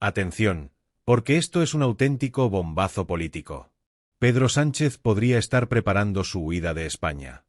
Atención, porque esto es un auténtico bombazo político. Pedro Sánchez podría estar preparando su huida de España.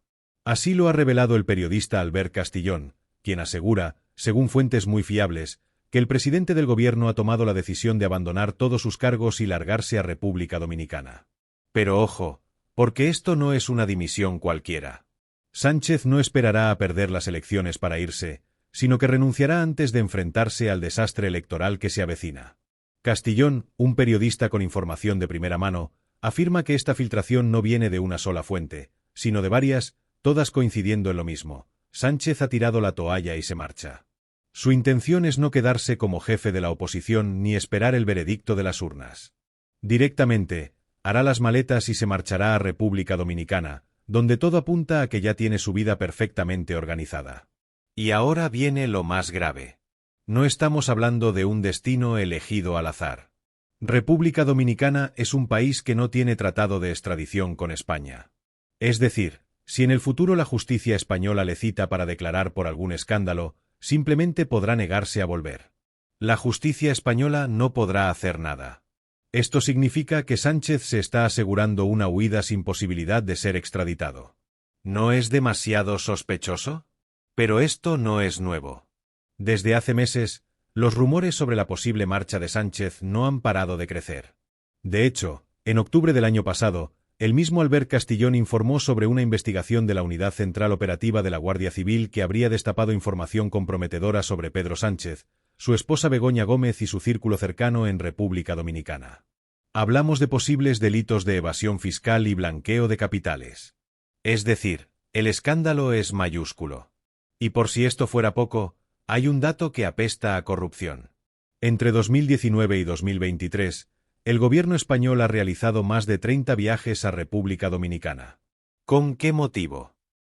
Así lo ha revelado el periodista Albert Castillón, quien asegura, según fuentes muy fiables, que el presidente del gobierno ha tomado la decisión de abandonar todos sus cargos y largarse a República Dominicana. Pero ojo, porque esto no es una dimisión cualquiera. Sánchez no esperará a perder las elecciones para irse, sino que renunciará antes de enfrentarse al desastre electoral que se avecina. Castillón, un periodista con información de primera mano, afirma que esta filtración no viene de una sola fuente, sino de varias, todas coincidiendo en lo mismo: Sánchez ha tirado la toalla y se marcha. Su intención es no quedarse como jefe de la oposición ni esperar el veredicto de las urnas. Directamente, hará las maletas y se marchará a República Dominicana, donde todo apunta a que ya tiene su vida perfectamente organizada. Y ahora viene lo más grave. No estamos hablando de un destino elegido al azar. República Dominicana es un país que no tiene tratado de extradición con España. Es decir, si en el futuro la justicia española le cita para declarar por algún escándalo, simplemente podrá negarse a volver. La justicia española no podrá hacer nada. Esto significa que Sánchez se está asegurando una huida sin posibilidad de ser extraditado. ¿No es demasiado sospechoso? Pero esto no es nuevo. Desde hace meses, los rumores sobre la posible marcha de Sánchez no han parado de crecer. De hecho, en octubre del año pasado, el mismo Albert Castillón informó sobre una investigación de la Unidad Central Operativa de la Guardia Civil que habría destapado información comprometedora sobre Pedro Sánchez, su esposa Begoña Gómez y su círculo cercano en República Dominicana. Hablamos de posibles delitos de evasión fiscal y blanqueo de capitales. Es decir, el escándalo es mayúsculo. Y por si esto fuera poco, hay un dato que apesta a corrupción. Entre 2019 y 2023, el gobierno español ha realizado más de 30 viajes a República Dominicana. ¿Con qué motivo?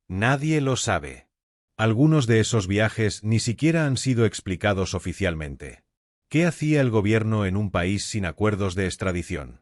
Nadie lo sabe. Algunos de esos viajes ni siquiera han sido explicados oficialmente. ¿Qué hacía el gobierno en un país sin acuerdos de extradición?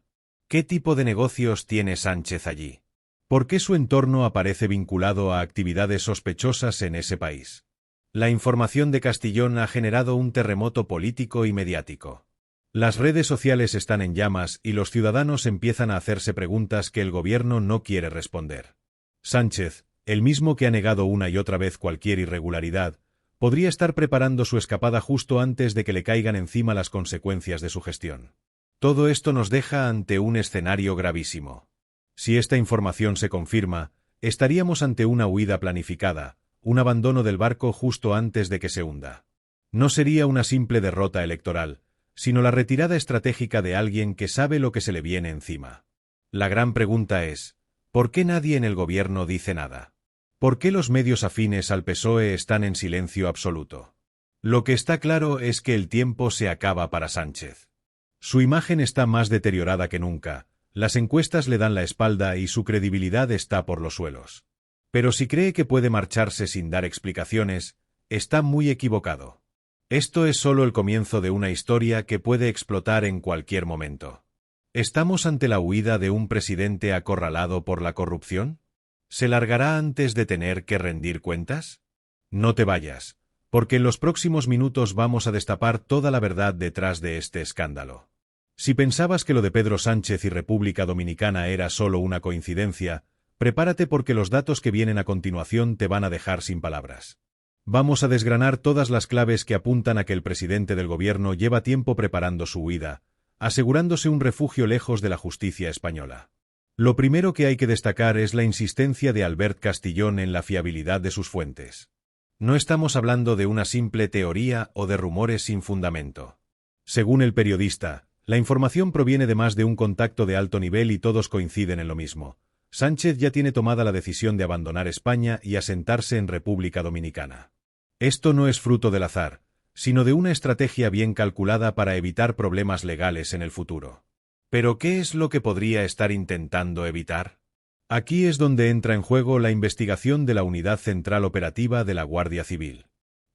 ¿Qué tipo de negocios tiene Sánchez allí? ¿Por qué su entorno aparece vinculado a actividades sospechosas en ese país? La información de Castillón ha generado un terremoto político y mediático. Las redes sociales están en llamas y los ciudadanos empiezan a hacerse preguntas que el gobierno no quiere responder. Sánchez, el mismo que ha negado una y otra vez cualquier irregularidad, podría estar preparando su escapada justo antes de que le caigan encima las consecuencias de su gestión. Todo esto nos deja ante un escenario gravísimo. Si esta información se confirma, estaríamos ante una huida planificada, un abandono del barco justo antes de que se hunda. No sería una simple derrota electoral, sino la retirada estratégica de alguien que sabe lo que se le viene encima. La gran pregunta es, ¿por qué nadie en el gobierno dice nada? ¿Por qué los medios afines al PSOE están en silencio absoluto? Lo que está claro es que el tiempo se acaba para Sánchez. Su imagen está más deteriorada que nunca, las encuestas le dan la espalda y su credibilidad está por los suelos. Pero si cree que puede marcharse sin dar explicaciones, está muy equivocado. Esto es solo el comienzo de una historia que puede explotar en cualquier momento. ¿Estamos ante la huida de un presidente acorralado por la corrupción? ¿Se largará antes de tener que rendir cuentas? No te vayas, porque en los próximos minutos vamos a destapar toda la verdad detrás de este escándalo. Si pensabas que lo de Pedro Sánchez y República Dominicana era solo una coincidencia, prepárate porque los datos que vienen a continuación te van a dejar sin palabras. Vamos a desgranar todas las claves que apuntan a que el presidente del gobierno lleva tiempo preparando su huida, asegurándose un refugio lejos de la justicia española. Lo primero que hay que destacar es la insistencia de Albert Castillón en la fiabilidad de sus fuentes. No estamos hablando de una simple teoría o de rumores sin fundamento. Según el periodista, la información proviene de más de un contacto de alto nivel y todos coinciden en lo mismo. Sánchez ya tiene tomada la decisión de abandonar España y asentarse en República Dominicana. Esto no es fruto del azar, sino de una estrategia bien calculada para evitar problemas legales en el futuro. ¿Pero qué es lo que podría estar intentando evitar? Aquí es donde entra en juego la investigación de la Unidad Central Operativa de la Guardia Civil.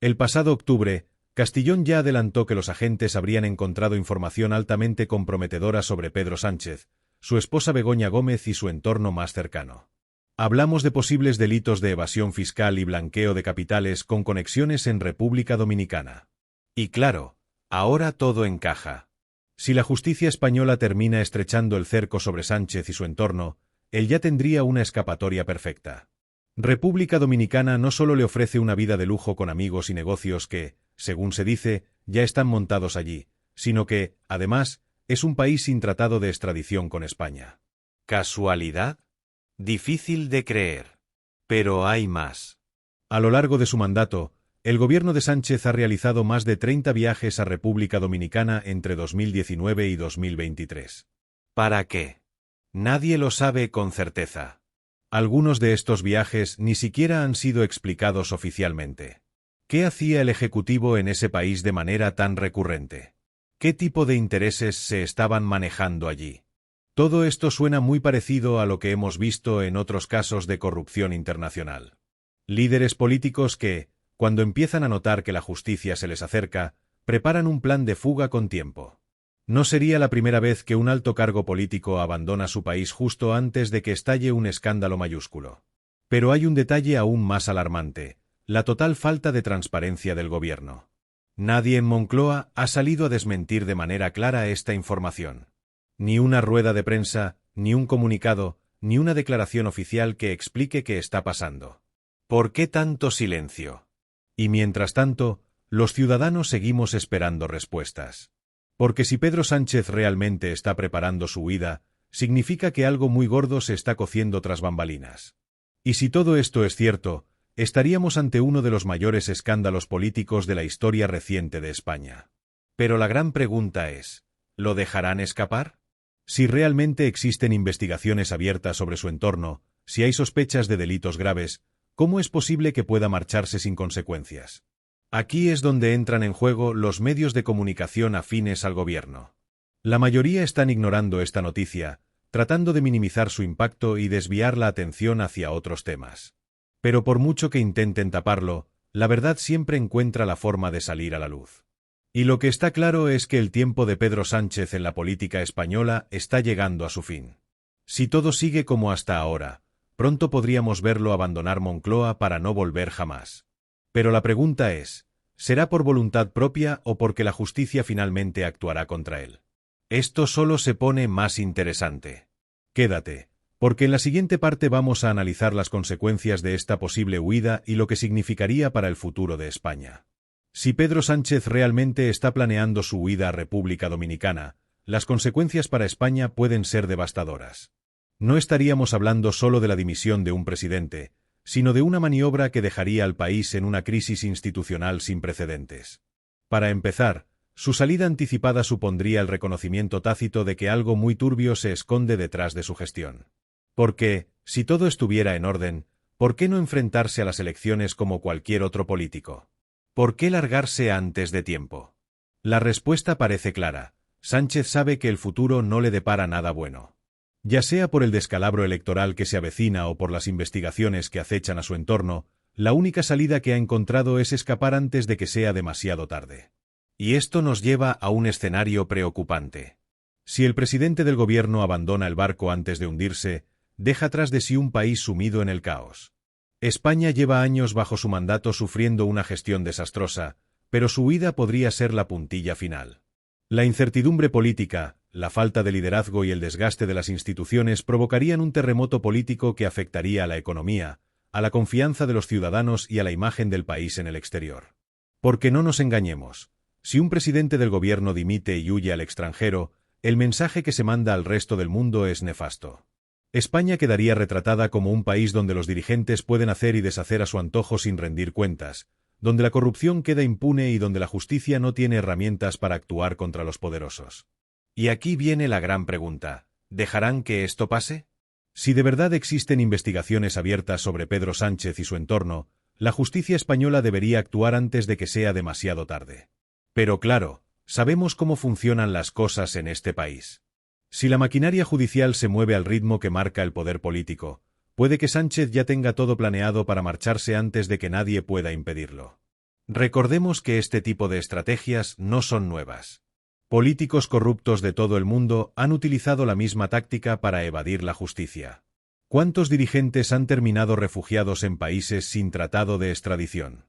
El pasado octubre, Castillón ya adelantó que los agentes habrían encontrado información altamente comprometedora sobre Pedro Sánchez, su esposa Begoña Gómez y su entorno más cercano. Hablamos de posibles delitos de evasión fiscal y blanqueo de capitales con conexiones en República Dominicana. Y claro, ahora todo encaja. Si la justicia española termina estrechando el cerco sobre Sánchez y su entorno, él ya tendría una escapatoria perfecta. República Dominicana no solo le ofrece una vida de lujo con amigos y negocios que, según se dice, ya están montados allí, sino que, además, es un país sin tratado de extradición con España. ¿Casualidad? Difícil de creer. Pero hay más. A lo largo de su mandato, el gobierno de Sánchez ha realizado más de 30 viajes a República Dominicana entre 2019 y 2023. ¿Para qué? Nadie lo sabe con certeza. Algunos de estos viajes ni siquiera han sido explicados oficialmente. ¿Qué hacía el Ejecutivo en ese país de manera tan recurrente? ¿Qué tipo de intereses se estaban manejando allí? Todo esto suena muy parecido a lo que hemos visto en otros casos de corrupción internacional. Líderes políticos que, cuando empiezan a notar que la justicia se les acerca, preparan un plan de fuga con tiempo. No sería la primera vez que un alto cargo político abandona su país justo antes de que estalle un escándalo mayúsculo. Pero hay un detalle aún más alarmante: la total falta de transparencia del gobierno. Nadie en Moncloa ha salido a desmentir de manera clara esta información. Ni una rueda de prensa, ni un comunicado, ni una declaración oficial que explique qué está pasando. ¿Por qué tanto silencio? Y mientras tanto, los ciudadanos seguimos esperando respuestas. Porque si Pedro Sánchez realmente está preparando su huida, significa que algo muy gordo se está cociendo tras bambalinas. Y si todo esto es cierto, estaríamos ante uno de los mayores escándalos políticos de la historia reciente de España. Pero la gran pregunta es, ¿lo dejarán escapar? Si realmente existen investigaciones abiertas sobre su entorno, si hay sospechas de delitos graves, ¿cómo es posible que pueda marcharse sin consecuencias? Aquí es donde entran en juego los medios de comunicación afines al gobierno. La mayoría están ignorando esta noticia, tratando de minimizar su impacto y desviar la atención hacia otros temas. Pero por mucho que intenten taparlo, la verdad siempre encuentra la forma de salir a la luz. Y lo que está claro es que el tiempo de Pedro Sánchez en la política española está llegando a su fin. Si todo sigue como hasta ahora, pronto podríamos verlo abandonar Moncloa para no volver jamás. Pero la pregunta es, ¿será por voluntad propia o porque la justicia finalmente actuará contra él? Esto solo se pone más interesante. Quédate, porque en la siguiente parte vamos a analizar las consecuencias de esta posible huida y lo que significaría para el futuro de España. Si Pedro Sánchez realmente está planeando su huida a República Dominicana, las consecuencias para España pueden ser devastadoras. No estaríamos hablando solo de la dimisión de un presidente, sino de una maniobra que dejaría al país en una crisis institucional sin precedentes. Para empezar, su salida anticipada supondría el reconocimiento tácito de que algo muy turbio se esconde detrás de su gestión. Porque, si todo estuviera en orden, ¿por qué no enfrentarse a las elecciones como cualquier otro político? ¿Por qué largarse antes de tiempo? La respuesta parece clara: Sánchez sabe que el futuro no le depara nada bueno. Ya sea por el descalabro electoral que se avecina o por las investigaciones que acechan a su entorno, la única salida que ha encontrado es escapar antes de que sea demasiado tarde. Y esto nos lleva a un escenario preocupante. Si el presidente del gobierno abandona el barco antes de hundirse, deja tras de sí un país sumido en el caos. España lleva años bajo su mandato sufriendo una gestión desastrosa, pero su huida podría ser la puntilla final. La incertidumbre política, la falta de liderazgo y el desgaste de las instituciones provocarían un terremoto político que afectaría a la economía, a la confianza de los ciudadanos y a la imagen del país en el exterior. Porque no nos engañemos, si un presidente del gobierno dimite y huye al extranjero, el mensaje que se manda al resto del mundo es nefasto. España quedaría retratada como un país donde los dirigentes pueden hacer y deshacer a su antojo sin rendir cuentas, donde la corrupción queda impune y donde la justicia no tiene herramientas para actuar contra los poderosos. Y aquí viene la gran pregunta: ¿dejarán que esto pase? Si de verdad existen investigaciones abiertas sobre Pedro Sánchez y su entorno, la justicia española debería actuar antes de que sea demasiado tarde. Pero claro, sabemos cómo funcionan las cosas en este país. Si la maquinaria judicial se mueve al ritmo que marca el poder político, puede que Sánchez ya tenga todo planeado para marcharse antes de que nadie pueda impedirlo. Recordemos que este tipo de estrategias no son nuevas. Políticos corruptos de todo el mundo han utilizado la misma táctica para evadir la justicia. ¿Cuántos dirigentes han terminado refugiados en países sin tratado de extradición?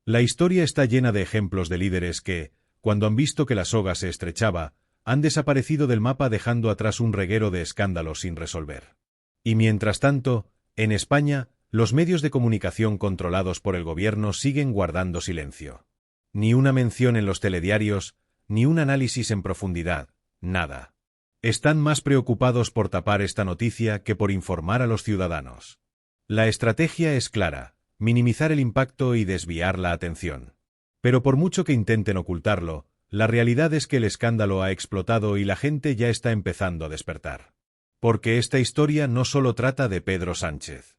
La historia está llena de ejemplos de líderes que, cuando han visto que la soga se estrechaba, han desaparecido del mapa dejando atrás un reguero de escándalos sin resolver. Y mientras tanto, en España, los medios de comunicación controlados por el gobierno siguen guardando silencio. Ni una mención en los telediarios, ni un análisis en profundidad, nada. Están más preocupados por tapar esta noticia que por informar a los ciudadanos. La estrategia es clara: minimizar el impacto y desviar la atención. Pero por mucho que intenten ocultarlo, la realidad es que el escándalo ha explotado y la gente ya está empezando a despertar. Porque esta historia no solo trata de Pedro Sánchez.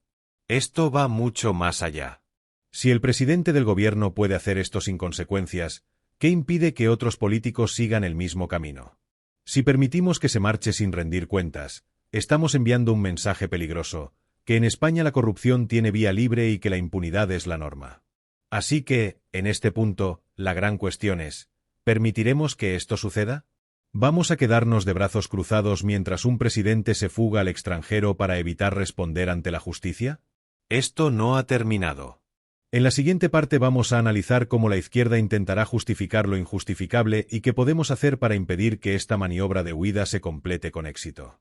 Esto va mucho más allá. Si el presidente del gobierno puede hacer esto sin consecuencias, ¿qué impide que otros políticos sigan el mismo camino? Si permitimos que se marche sin rendir cuentas, estamos enviando un mensaje peligroso: que en España la corrupción tiene vía libre y que la impunidad es la norma. Así que, en este punto, la gran cuestión es: ¿permitiremos que esto suceda? ¿Vamos a quedarnos de brazos cruzados mientras un presidente se fuga al extranjero para evitar responder ante la justicia? Esto no ha terminado. En la siguiente parte vamos a analizar cómo la izquierda intentará justificar lo injustificable y qué podemos hacer para impedir que esta maniobra de huida se complete con éxito.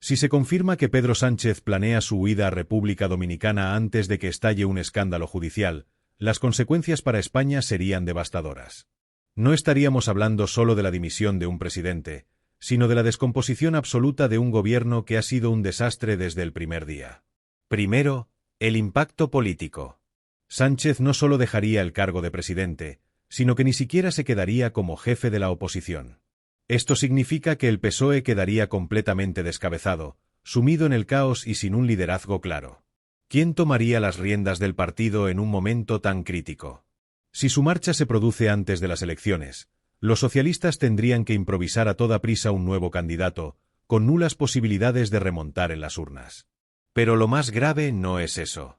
Si se confirma que Pedro Sánchez planea su huida a República Dominicana antes de que estalle un escándalo judicial, las consecuencias para España serían devastadoras. No estaríamos hablando solo de la dimisión de un presidente, sino de la descomposición absoluta de un gobierno que ha sido un desastre desde el primer día. Primero, el impacto político. Sánchez no solo dejaría el cargo de presidente, sino que ni siquiera se quedaría como jefe de la oposición. Esto significa que el PSOE quedaría completamente descabezado, sumido en el caos y sin un liderazgo claro. ¿Quién tomaría las riendas del partido en un momento tan crítico? Si su marcha se produce antes de las elecciones, los socialistas tendrían que improvisar a toda prisa un nuevo candidato, con nulas posibilidades de remontar en las urnas. Pero lo más grave no es eso.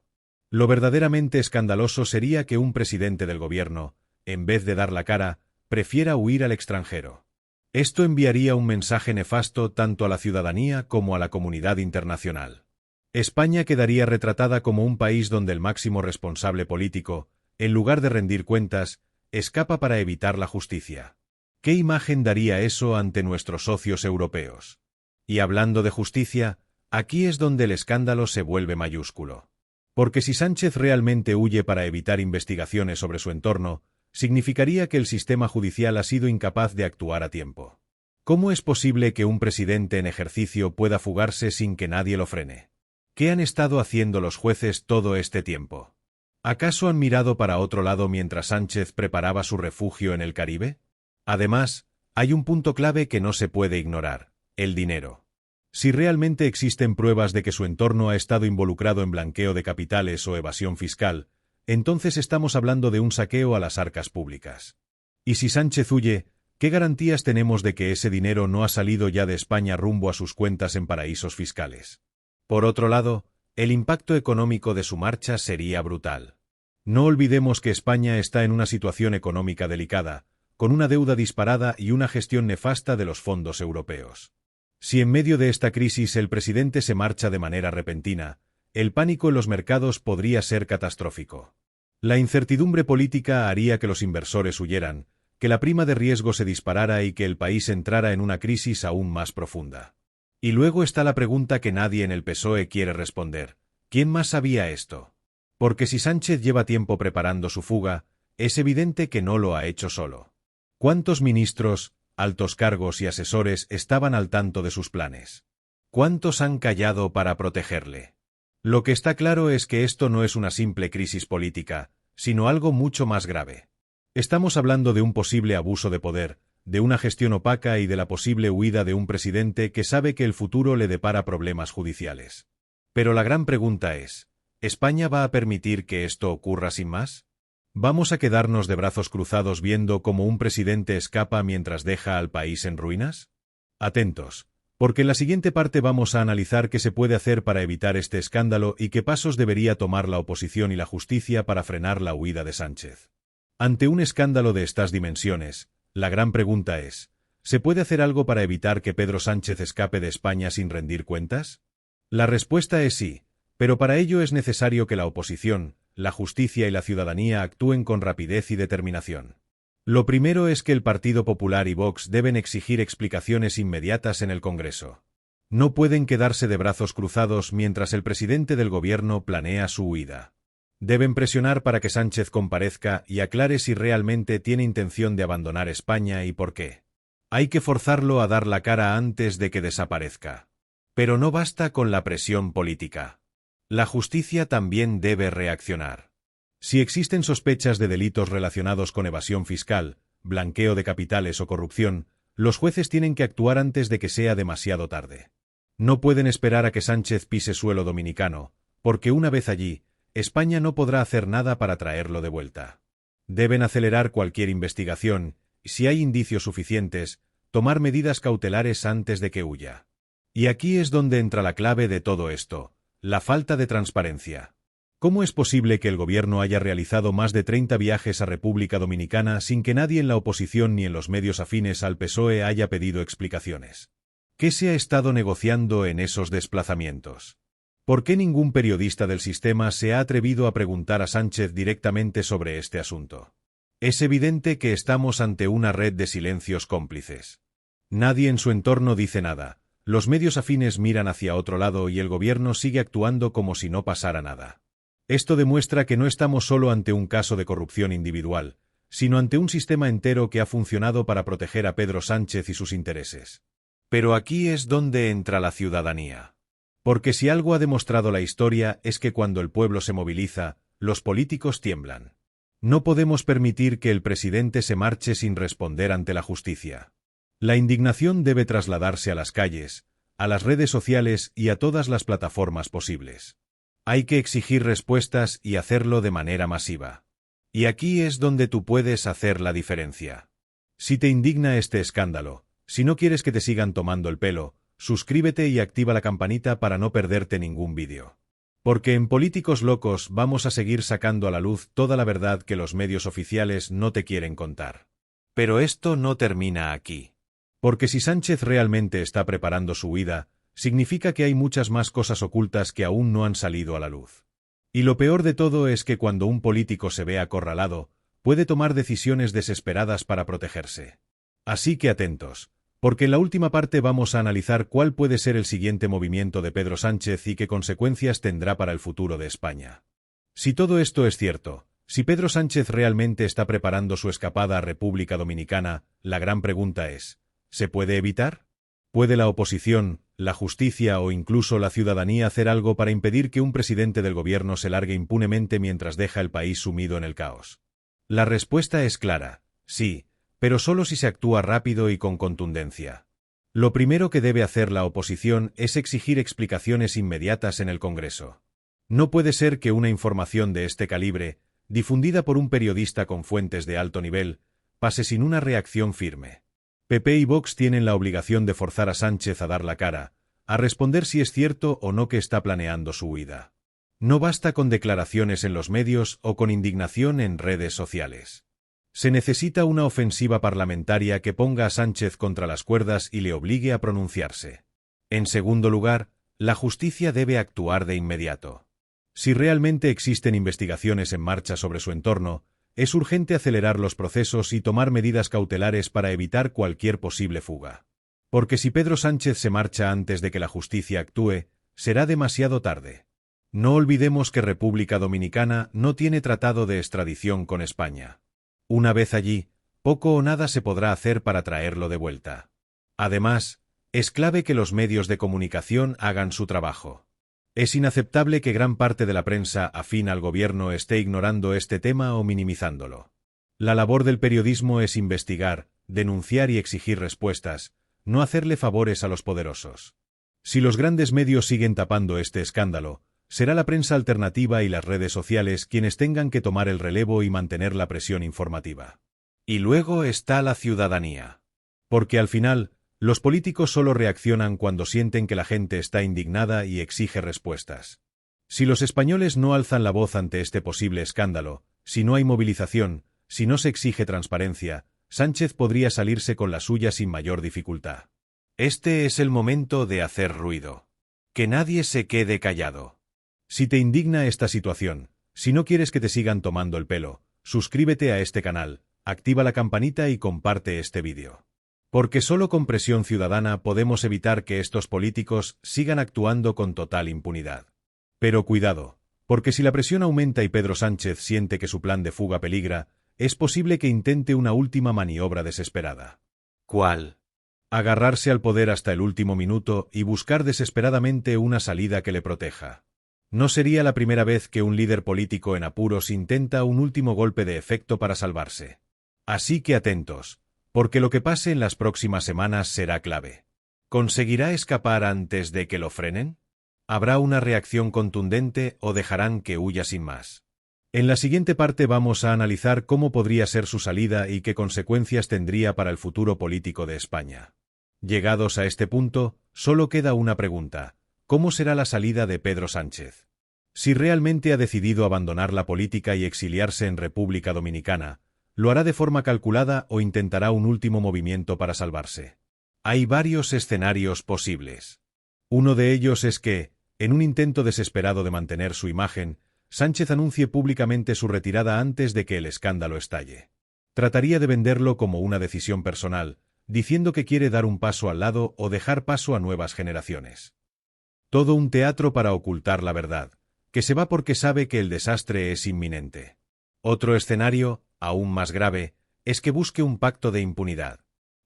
Lo verdaderamente escandaloso sería que un presidente del gobierno, en vez de dar la cara, prefiera huir al extranjero. Esto enviaría un mensaje nefasto tanto a la ciudadanía como a la comunidad internacional. España quedaría retratada como un país donde el máximo responsable político, en lugar de rendir cuentas, escapa para evitar la justicia. ¿Qué imagen daría eso ante nuestros socios europeos? Y hablando de justicia, aquí es donde el escándalo se vuelve mayúsculo. Porque si Sánchez realmente huye para evitar investigaciones sobre su entorno, significaría que el sistema judicial ha sido incapaz de actuar a tiempo. ¿Cómo es posible que un presidente en ejercicio pueda fugarse sin que nadie lo frene? ¿Qué han estado haciendo los jueces todo este tiempo? ¿Acaso han mirado para otro lado mientras Sánchez preparaba su refugio en el Caribe? Además, hay un punto clave que no se puede ignorar: el dinero. Si realmente existen pruebas de que su entorno ha estado involucrado en blanqueo de capitales o evasión fiscal, entonces estamos hablando de un saqueo a las arcas públicas. Y si Sánchez huye, ¿qué garantías tenemos de que ese dinero no ha salido ya de España rumbo a sus cuentas en paraísos fiscales? Por otro lado, el impacto económico de su marcha sería brutal. No olvidemos que España está en una situación económica delicada, con una deuda disparada y una gestión nefasta de los fondos europeos. Si en medio de esta crisis el presidente se marcha de manera repentina, el pánico en los mercados podría ser catastrófico. La incertidumbre política haría que los inversores huyeran, que la prima de riesgo se disparara y que el país entrara en una crisis aún más profunda. Y luego está la pregunta que nadie en el PSOE quiere responder: ¿quién más sabía esto? Porque si Sánchez lleva tiempo preparando su fuga, es evidente que no lo ha hecho solo. ¿Cuántos ministros, altos cargos y asesores estaban al tanto de sus planes? ¿Cuántos han callado para protegerle? Lo que está claro es que esto no es una simple crisis política, sino algo mucho más grave. Estamos hablando de un posible abuso de poder, de una gestión opaca y de la posible huida de un presidente que sabe que el futuro le depara problemas judiciales. Pero la gran pregunta es: ¿España va a permitir que esto ocurra sin más? ¿Vamos a quedarnos de brazos cruzados viendo cómo un presidente escapa mientras deja al país en ruinas? Atentos, porque en la siguiente parte vamos a analizar qué se puede hacer para evitar este escándalo y qué pasos debería tomar la oposición y la justicia para frenar la huida de Sánchez. Ante un escándalo de estas dimensiones, la gran pregunta es: ¿se puede hacer algo para evitar que Pedro Sánchez escape de España sin rendir cuentas? La respuesta es sí, pero para ello es necesario que la oposición, la justicia y la ciudadanía actúen con rapidez y determinación. Lo primero es que el Partido Popular y Vox deben exigir explicaciones inmediatas en el Congreso. No pueden quedarse de brazos cruzados mientras el presidente del gobierno planea su huida. Deben presionar para que Sánchez comparezca y aclare si realmente tiene intención de abandonar España y por qué. Hay que forzarlo a dar la cara antes de que desaparezca. Pero no basta con la presión política. La justicia también debe reaccionar. Si existen sospechas de delitos relacionados con evasión fiscal, blanqueo de capitales o corrupción, los jueces tienen que actuar antes de que sea demasiado tarde. No pueden esperar a que Sánchez pise suelo dominicano, porque una vez allí, España no podrá hacer nada para traerlo de vuelta. Deben acelerar cualquier investigación y, si hay indicios suficientes, tomar medidas cautelares antes de que huya. Y aquí es donde entra la clave de todo esto, la falta de transparencia. ¿Cómo es posible que el gobierno haya realizado más de 30 viajes a República Dominicana sin que nadie en la oposición ni en los medios afines al PSOE haya pedido explicaciones? ¿Qué se ha estado negociando en esos desplazamientos? ¿Por qué ningún periodista del sistema se ha atrevido a preguntar a Sánchez directamente sobre este asunto? Es evidente que estamos ante una red de silencios cómplices. Nadie en su entorno dice nada, los medios afines miran hacia otro lado y el gobierno sigue actuando como si no pasara nada. Esto demuestra que no estamos solo ante un caso de corrupción individual, sino ante un sistema entero que ha funcionado para proteger a Pedro Sánchez y sus intereses. Pero aquí es donde entra la ciudadanía. Porque si algo ha demostrado la historia es que cuando el pueblo se moviliza, los políticos tiemblan. No podemos permitir que el presidente se marche sin responder ante la justicia. La indignación debe trasladarse a las calles, a las redes sociales y a todas las plataformas posibles. Hay que exigir respuestas y hacerlo de manera masiva. Y aquí es donde tú puedes hacer la diferencia. Si te indigna este escándalo, si no quieres que te sigan tomando el pelo, suscríbete y activa la campanita para no perderte ningún vídeo. Porque en Políticos Locos vamos a seguir sacando a la luz toda la verdad que los medios oficiales no te quieren contar. Pero esto no termina aquí. Porque si Sánchez realmente está preparando su huida, significa que hay muchas más cosas ocultas que aún no han salido a la luz. Y lo peor de todo es que cuando un político se ve acorralado, puede tomar decisiones desesperadas para protegerse. Así que atentos, porque en la última parte vamos a analizar cuál puede ser el siguiente movimiento de Pedro Sánchez y qué consecuencias tendrá para el futuro de España. Si todo esto es cierto, si Pedro Sánchez realmente está preparando su escapada a República Dominicana, la gran pregunta es, ¿se puede evitar? ¿Puede la oposición, la justicia o incluso la ciudadanía hacer algo para impedir que un presidente del gobierno se largue impunemente mientras deja el país sumido en el caos? La respuesta es clara, sí, pero solo si se actúa rápido y con contundencia. Lo primero que debe hacer la oposición es exigir explicaciones inmediatas en el Congreso. No puede ser que una información de este calibre, difundida por un periodista con fuentes de alto nivel, pase sin una reacción firme. PP y Vox tienen la obligación de forzar a Sánchez a dar la cara, a responder si es cierto o no que está planeando su huida. No basta con declaraciones en los medios o con indignación en redes sociales. Se necesita una ofensiva parlamentaria que ponga a Sánchez contra las cuerdas y le obligue a pronunciarse. En segundo lugar, la justicia debe actuar de inmediato. Si realmente existen investigaciones en marcha sobre su entorno, es urgente acelerar los procesos y tomar medidas cautelares para evitar cualquier posible fuga. Porque si Pedro Sánchez se marcha antes de que la justicia actúe, será demasiado tarde. No olvidemos que República Dominicana no tiene tratado de extradición con España. Una vez allí, poco o nada se podrá hacer para traerlo de vuelta. Además, es clave que los medios de comunicación hagan su trabajo. Es inaceptable que gran parte de la prensa afín al gobierno esté ignorando este tema o minimizándolo. La labor del periodismo es investigar, denunciar y exigir respuestas, no hacerle favores a los poderosos. Si los grandes medios siguen tapando este escándalo, será la prensa alternativa y las redes sociales quienes tengan que tomar el relevo y mantener la presión informativa. Y luego está la ciudadanía. Porque al final, los políticos solo reaccionan cuando sienten que la gente está indignada y exige respuestas. Si los españoles no alzan la voz ante este posible escándalo, si no hay movilización, si no se exige transparencia, Sánchez podría salirse con la suya sin mayor dificultad. Este es el momento de hacer ruido. Que nadie se quede callado. Si te indigna esta situación, si no quieres que te sigan tomando el pelo, suscríbete a este canal, activa la campanita y comparte este vídeo. Porque solo con presión ciudadana podemos evitar que estos políticos sigan actuando con total impunidad. Pero cuidado, porque si la presión aumenta y Pedro Sánchez siente que su plan de fuga peligra, es posible que intente una última maniobra desesperada. ¿Cuál? Agarrarse al poder hasta el último minuto y buscar desesperadamente una salida que le proteja. No sería la primera vez que un líder político en apuros intenta un último golpe de efecto para salvarse. Así que atentos, porque lo que pase en las próximas semanas será clave. ¿Conseguirá escapar antes de que lo frenen? ¿Habrá una reacción contundente o dejarán que huya sin más? En la siguiente parte vamos a analizar cómo podría ser su salida y qué consecuencias tendría para el futuro político de España. Llegados a este punto, solo queda una pregunta: ¿cómo será la salida de Pedro Sánchez? Si realmente ha decidido abandonar la política y exiliarse en República Dominicana, ¿lo hará de forma calculada o intentará un último movimiento para salvarse? Hay varios escenarios posibles. Uno de ellos es que, en un intento desesperado de mantener su imagen, Sánchez anuncie públicamente su retirada antes de que el escándalo estalle. Trataría de venderlo como una decisión personal, diciendo que quiere dar un paso al lado o dejar paso a nuevas generaciones. Todo un teatro para ocultar la verdad, que se va porque sabe que el desastre es inminente. Otro escenario, aún más grave, es que busque un pacto de impunidad.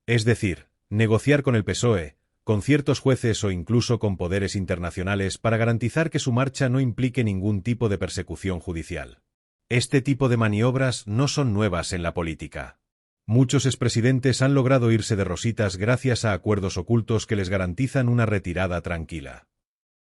Es decir, negociar con el PSOE, con ciertos jueces o incluso con poderes internacionales para garantizar que su marcha no implique ningún tipo de persecución judicial. Este tipo de maniobras no son nuevas en la política. Muchos expresidentes han logrado irse de rositas gracias a acuerdos ocultos que les garantizan una retirada tranquila.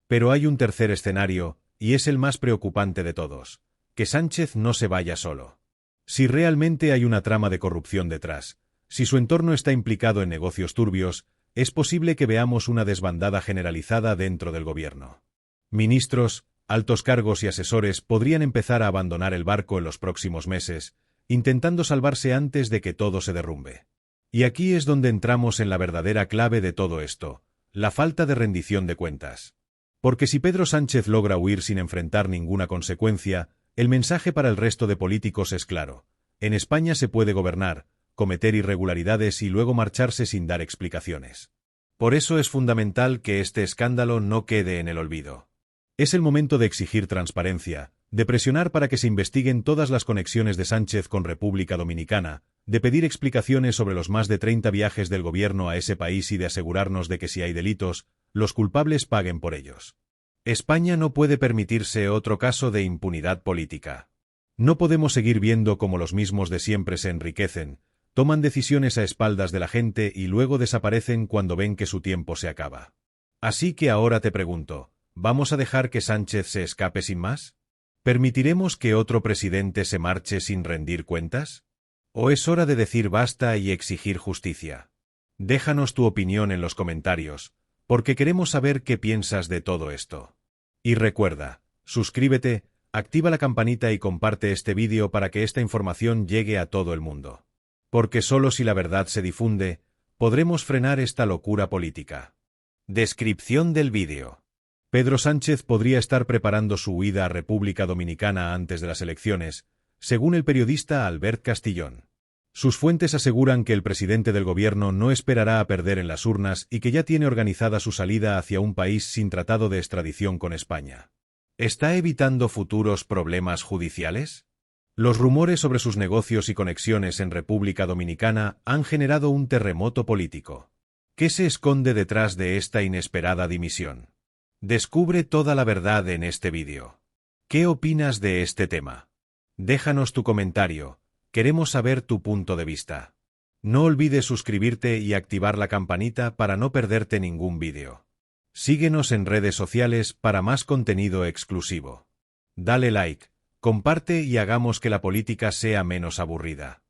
Pero hay un tercer escenario, y es el más preocupante de todos: que Sánchez no se vaya solo. Si realmente hay una trama de corrupción detrás, si su entorno está implicado en negocios turbios, es posible que veamos una desbandada generalizada dentro del gobierno. Ministros, altos cargos y asesores podrían empezar a abandonar el barco en los próximos meses, intentando salvarse antes de que todo se derrumbe. Y aquí es donde entramos en la verdadera clave de todo esto: la falta de rendición de cuentas. Porque si Pedro Sánchez logra huir sin enfrentar ninguna consecuencia, el mensaje para el resto de políticos es claro: en España se puede gobernar, cometer irregularidades y luego marcharse sin dar explicaciones. Por eso es fundamental que este escándalo no quede en el olvido. Es el momento de exigir transparencia, de presionar para que se investiguen todas las conexiones de Sánchez con República Dominicana, de pedir explicaciones sobre los más de 30 viajes del gobierno a ese país y de asegurarnos de que si hay delitos, los culpables paguen por ellos. España no puede permitirse otro caso de impunidad política. No podemos seguir viendo cómo los mismos de siempre se enriquecen, toman decisiones a espaldas de la gente y luego desaparecen cuando ven que su tiempo se acaba. Así que ahora te pregunto, ¿vamos a dejar que Sánchez se escape sin más? ¿Permitiremos que otro presidente se marche sin rendir cuentas? ¿O es hora de decir basta y exigir justicia? Déjanos tu opinión en los comentarios, porque queremos saber qué piensas de todo esto. Y recuerda, suscríbete, activa la campanita y comparte este vídeo para que esta información llegue a todo el mundo. Porque solo si la verdad se difunde, podremos frenar esta locura política. Descripción del vídeo. Pedro Sánchez podría estar preparando su huida a República Dominicana antes de las elecciones, según el periodista Albert Castillón. Sus fuentes aseguran que el presidente del gobierno no esperará a perder en las urnas y que ya tiene organizada su salida hacia un país sin tratado de extradición con España. ¿Está evitando futuros problemas judiciales? Los rumores sobre sus negocios y conexiones en República Dominicana han generado un terremoto político. ¿Qué se esconde detrás de esta inesperada dimisión? Descubre toda la verdad en este vídeo. ¿Qué opinas de este tema? Déjanos tu comentario, queremos saber tu punto de vista. No olvides suscribirte y activar la campanita para no perderte ningún vídeo. Síguenos en redes sociales para más contenido exclusivo. Dale like, comparte y hagamos que la política sea menos aburrida.